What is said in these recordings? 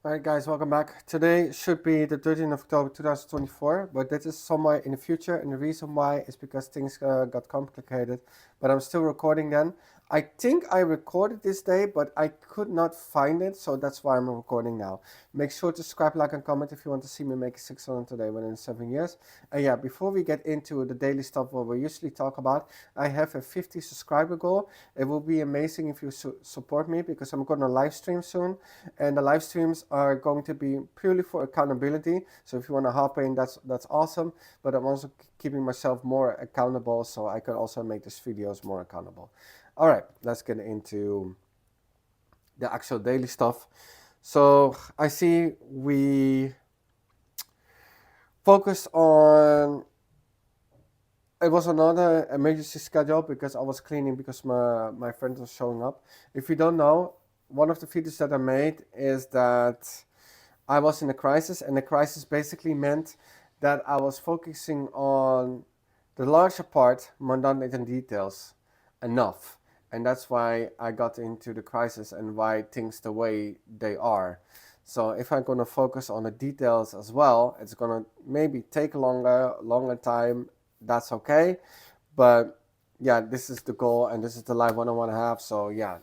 Alright guys, welcome back. Today should be the 13th of October 2024, but this is somewhere in the future, and the reason why is because things got complicated, but I'm still recording then. I think I recorded this day, but I could not find it, so that's why I'm recording now. Make sure to subscribe, like, and comment if you want to see me make 600 today within 7 years. And yeah, before we get into the daily stuff what we usually talk about, I have a 50 subscriber goal. It will be amazing if you support me, because I'm going to live stream soon, and the live streams are going to be purely for accountability. So if you want to hop in, that's awesome, but I'm also keeping myself more accountable so I can also make these videos more accountable. All right, let's get into the actual daily stuff. So I see we focused on, it was another emergency schedule because I was cleaning because my friend was showing up. If you don't know, one of the videos that I made is that I was in a crisis, and the crisis basically meant that I was focusing on the larger part more than the details enough. And that's why I got into the crisis and why things the way they are. So if I'm going to focus on the details as well, it's going to maybe take longer time. That's okay. But yeah, this is the goal, and this is the live one I want to have. So yeah,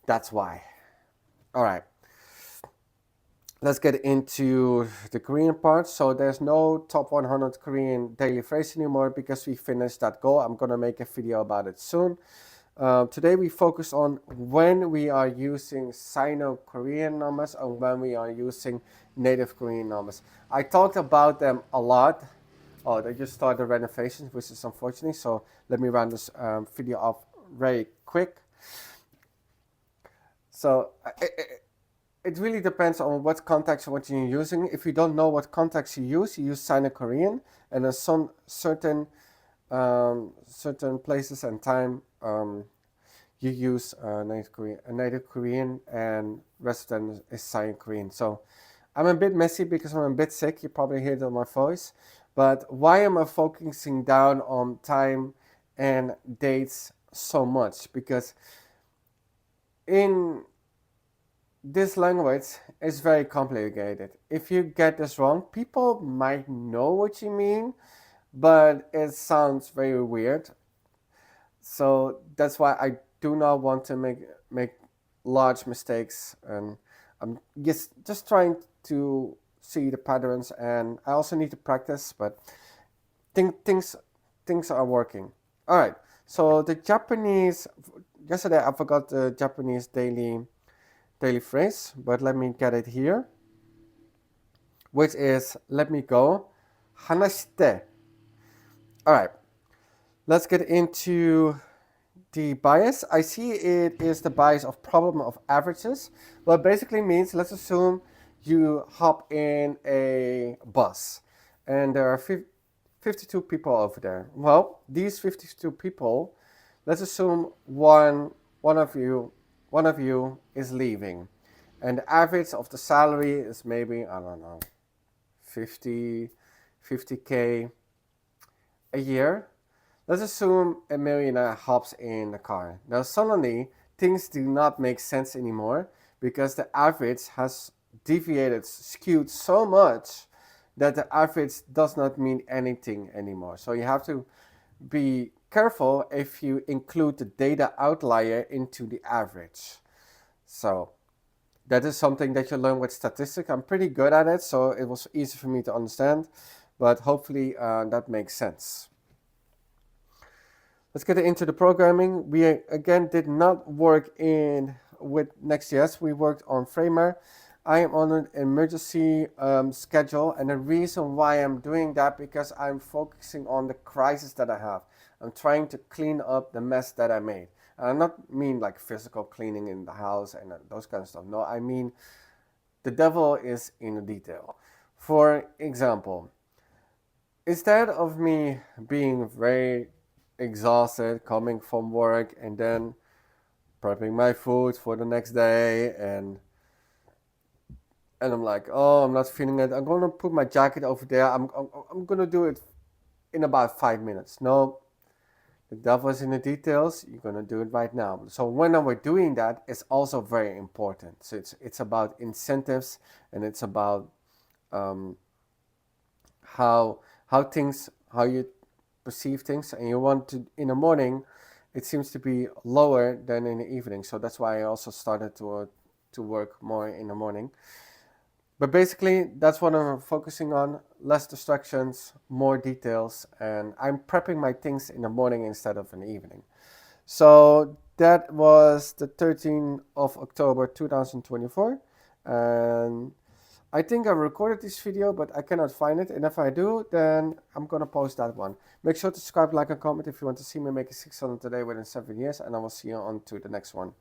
that's why. All right. Let's get into the Korean part. So there's no top 100 Korean daily phrase anymore because we finished that goal. I'm going to make a video about it soon. Today we focus on when we are using Sino-Korean numbers and when we are using native Korean numbers. I talked about them a lot. Oh, they just started renovations, which is unfortunate. So let me run this video off very quick. So it really depends on what context what you're using. If you don't know what context you use Sino-Korean, and in some certain places and time you use native Korean, and rest of them is Sino-Korean. So I'm a bit messy because I'm a bit sick. You probably hear it on my voice. But why am I focusing down on time and dates so much? Because in this language is very complicated. If you get this wrong, people might know what you mean, but it sounds very weird. So that's why I do not want to make large mistakes, and I'm just trying to see the patterns, and I also need to practice, but things are working. All right, so the Japanese, yesterday I forgot the Japanese daily phrase, but let me get it here, which is let me go, hanashite. All right, let's get into the bias. I see it is the bias of problem of averages. Well, it basically means, let's assume you hop in a bus and there are 52 people over there. Well, these 52 people, let's assume one of you is leaving, and the average of the salary is maybe, I don't know, 50k a year. Let's assume a millionaire hops in the car. Now suddenly things do not make sense anymore because the average has deviated, skewed so much that the average does not mean anything anymore. So you have to be careful if you include the data outlier into the average. So that is something that you learn with statistics. I'm pretty good at it, so it was easy for me to understand, but hopefully that makes sense. Let's get into the programming. We again did not work with Next.js. We worked on Framer. I am on an emergency schedule, and the reason why I'm doing that because I'm focusing on the crisis that I have. I'm trying to clean up the mess that I made. And I not mean like physical cleaning in the house and those kind of stuff. No, I mean the devil is in the detail. For example, instead of me being very exhausted coming from work and then prepping my food for the next day, and I'm like, oh, I'm not feeling it, I'm gonna put my jacket over there, I'm gonna do it in about 5 minutes. No, The devil's in the details. You're gonna do it right now. So when we're doing that, it's also very important. So it's about incentives, and it's about um, how how you perceive things, and you want to in the morning. It seems to be lower than in the evening. So that's why I also started to work more in the morning. But basically, that's what I'm focusing on. Less distractions, more details, and I'm prepping my things in the morning instead of in the evening. So that was the 13th of October 2024. And I think I recorded this video, but I cannot find it. And if I do, then I'm going to post that one. Make sure to subscribe, like, and comment if you want to see me make a 600 today within 7 years. And I will see you on to the next one.